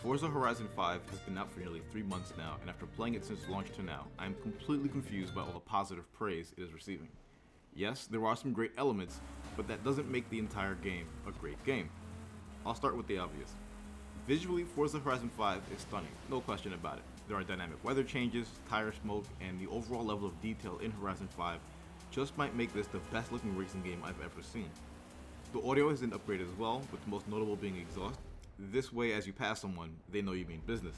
Forza Horizon 5 has been out for nearly 3 months now, and after playing it since launch to now, I am completely confused by all the positive praise it is receiving. Yes, there are some great elements, but that doesn't make the entire game a great game. I'll start with the obvious. Visually, Forza Horizon 5 is stunning, no question about it. There are dynamic weather changes, tire smoke, and the overall level of detail in Horizon 5 just might make this the best looking racing game I've ever seen. The audio has been upgraded as well, with the most notable being exhaust. This way, as you pass someone, they know you mean business.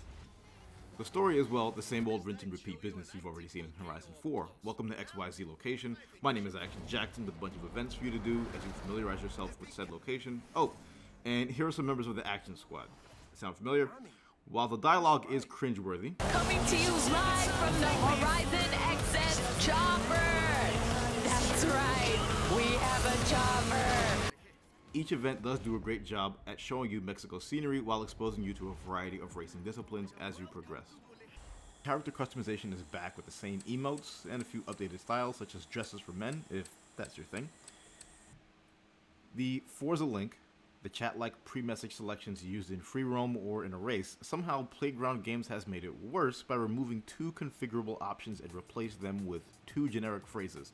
The story is, well, the same old rinse and repeat business you've already seen in Horizon 4. Welcome to XYZ location. My name is Action Jackson with a bunch of events for you to do as you familiarize yourself with said location. Oh, and here are some members of the Action Squad. Sound familiar? While the dialogue is cringeworthy, coming to you live from the Horizon XS Chopper! That's right, we have a chopper! each event does do a great job at showing you Mexico's scenery while exposing you to a variety of racing disciplines as you progress. Character customization is back with the same emotes and a few updated styles such as dresses for men, if that's your thing. The Forza link, the chat-like pre-message selections used in free roam or in a race, somehow Playground Games has made it worse by removing 2 configurable options and replaced them with 2 generic phrases.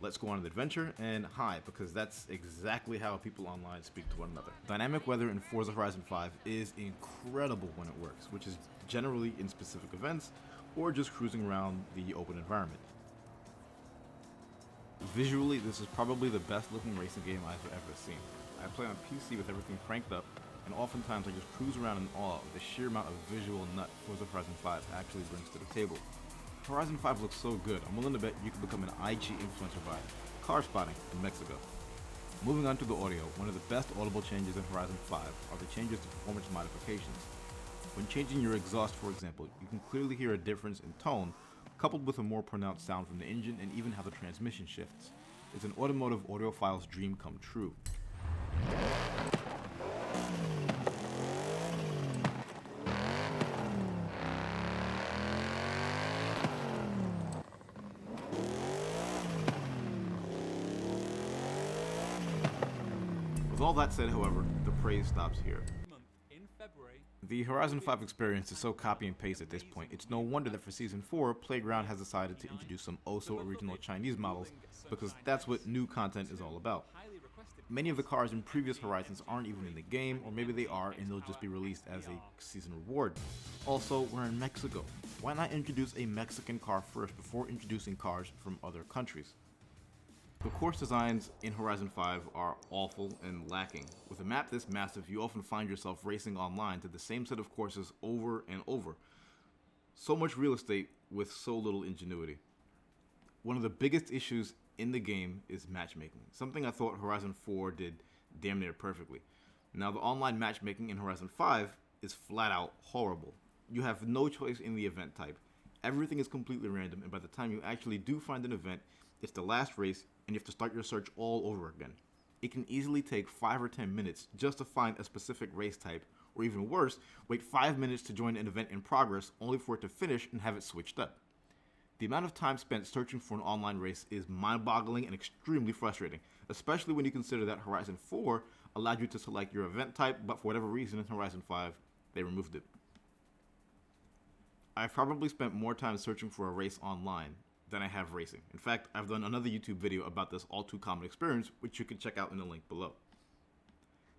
Let's go on an adventure, and hi, because that's exactly how people online speak to one another. Dynamic weather in Forza Horizon 5 is incredible when it works, which is generally in specific events or just cruising around the open environment. Visually, this is probably the best looking racing game I've ever seen. I play on PC with everything cranked up, and oftentimes I just cruise around in awe of the sheer amount of visual nut Forza Horizon 5 actually brings to the table. Horizon 5 looks so good, I'm willing to bet you could become an IG influencer by car spotting in Mexico. Moving on to the audio, one of the best audible changes in Horizon 5 are the changes to performance modifications. When changing your exhaust, for example, you can clearly hear a difference in tone, coupled with a more pronounced sound from the engine and even how the transmission shifts. It's an automotive audiophile's dream come true. With all that said, however, the praise stops here. The Horizon 5 experience is so copy and paste at this point, it's no wonder that for Season 4, Playground has decided to introduce some oh-so-original Chinese models, because that's what new content is all about. Many of the cars in previous Horizons aren't even in the game, or maybe they are and they'll just be released as a season reward. Also, we're in Mexico. Why not introduce a Mexican car first before introducing cars from other countries? The course designs in Horizon 5 are awful and lacking. With a map this massive, you often find yourself racing online to the same set of courses over and over. So much real estate with so little ingenuity. One of the biggest issues in the game is matchmaking, something I thought Horizon 4 did damn near perfectly. Now, the online matchmaking in Horizon 5 is flat out horrible. You have no choice in the event type. Everything is completely random, and by the time you actually do find an event, it's the last race, and you have to start your search all over again. It can easily take 5 or 10 minutes just to find a specific race type, or even worse, wait 5 minutes to join an event in progress only for it to finish and have it switched up. The amount of time spent searching for an online race is mind-boggling and extremely frustrating, especially when you consider that Horizon 4 allowed you to select your event type, but for whatever reason in Horizon 5, they removed it. I've probably spent more time searching for a race online than I have racing. In fact, I've done another YouTube video about this all too common experience, which you can check out in the link below.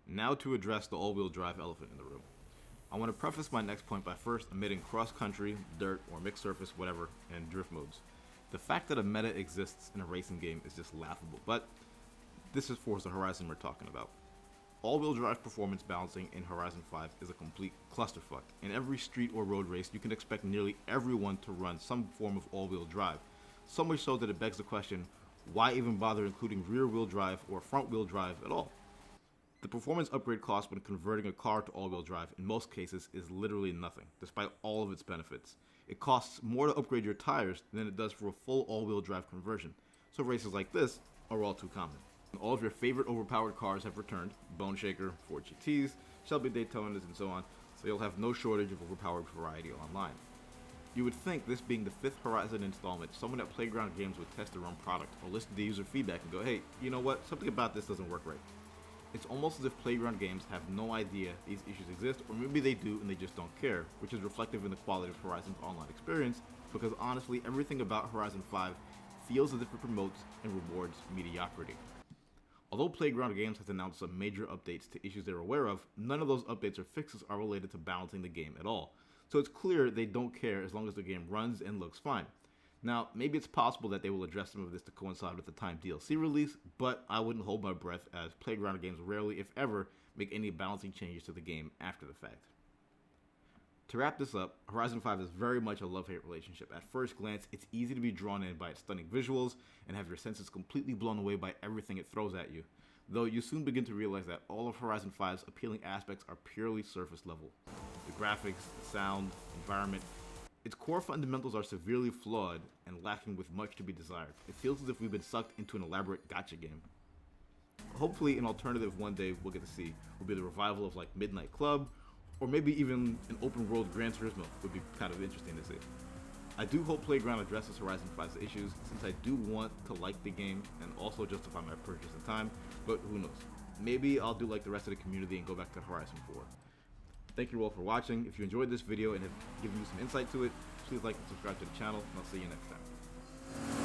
Now to address the all-wheel drive elephant in the room. I want to preface my next point by first omitting cross-country, dirt, or mixed surface, whatever, and drift modes. The fact that a meta exists in a racing game is just laughable, but this is Forza Horizon we're talking about. All-wheel drive performance balancing in Horizon 5 is a complete clusterfuck. In every street or road race, you can expect nearly everyone to run some form of all-wheel drive. So much so that it begs the question, why even bother including rear-wheel drive or front-wheel drive at all? The performance upgrade cost when converting a car to all-wheel drive in most cases is literally nothing, despite all of its benefits. It costs more to upgrade your tires than it does for a full all-wheel drive conversion, so races like this are all too common. All of your favorite overpowered cars have returned, Bone Shaker, Ford GTs, Shelby Daytonas, and so on, so you'll have no shortage of overpowered variety online. You would think, this being the 5th Horizon installment, someone at Playground Games would test their own product or listen to user feedback and go, hey, you know what, something about this doesn't work right. It's almost as if Playground Games have no idea these issues exist, or maybe they do and they just don't care, which is reflective in the quality of Horizon's online experience, because honestly, everything about Horizon 5 feels as if it promotes and rewards mediocrity. Although Playground Games has announced some major updates to issues they're aware of, none of those updates or fixes are related to balancing the game at all. So it's clear they don't care as long as the game runs and looks fine. Now, maybe it's possible that they will address some of this to coincide with the timed DLC release, but I wouldn't hold my breath as Playground Games rarely, if ever, make any balancing changes to the game after the fact. To wrap this up, Horizon 5 is very much a love-hate relationship. At first glance, it's easy to be drawn in by its stunning visuals and have your senses completely blown away by everything it throws at you, though you soon begin to realize that all of Horizon 5's appealing aspects are purely surface level. The graphics, the sound, environment, its core fundamentals are severely flawed and lacking with much to be desired. It feels as if we've been sucked into an elaborate gacha game. Hopefully an alternative one day we'll get to see will be the revival of like Midnight Club, or maybe even an open world Gran Turismo would be kind of interesting to see. I do hope Playground addresses Horizon 5's issues, since I do want to like the game and also justify my purchase in time, but who knows. Maybe I'll do like the rest of the community and go back to Horizon 4. Thank you all for watching. If you enjoyed this video and have given you some insight to it, please like and subscribe to the channel, and I'll see you next time.